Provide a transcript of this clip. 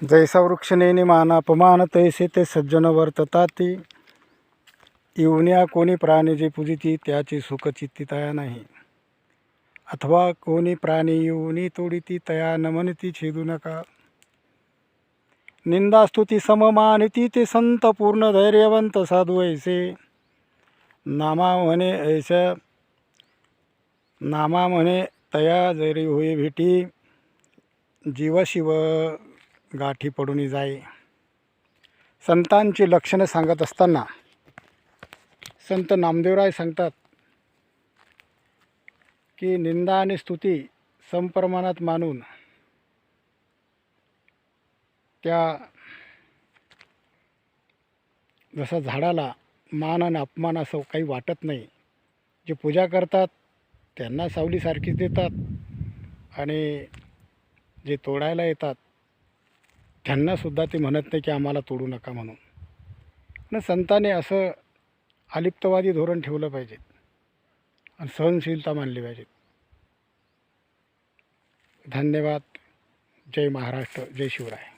जैसा वृक्ष नेनी मानापमान तैसे ते सज्जन वर्तताती. येऊनिया कोणी प्राणी जे पूजिती त्याची सुख चित्ती तया नाही. अथवा कोणी प्राणी येऊनी तोडिती तया न म्हणती छेदू नका. निंदा स्तुती सममानिती ते संत पूर्ण धैर्यवंत साधू ऐसे. नामा म्हणे तया जरी होई भेटी. जीव शिव गाठी पडून जाई. संतांची लक्षणे सांगत असताना संत नामदेवराय सांगतात की निंदा आणि स्तुती समप्रमाणात मानून त्या जसं झाडाला मान आणि अपमान असं काही वाटत नाही. जे पूजा करतात त्यांना सावलीसारखीच देतात आणि जे तोडायला येतात त्यांनासुद्धा ते म्हणत नाही की आम्हाला तोडू नका म्हणून. आणि संतांनी असं अलिप्तवादी धोरण ठेवलं पाहिजे आणि सहनशीलता मानली पाहिजे. धन्यवाद. जय महाराष्ट्र. जय शिवराय.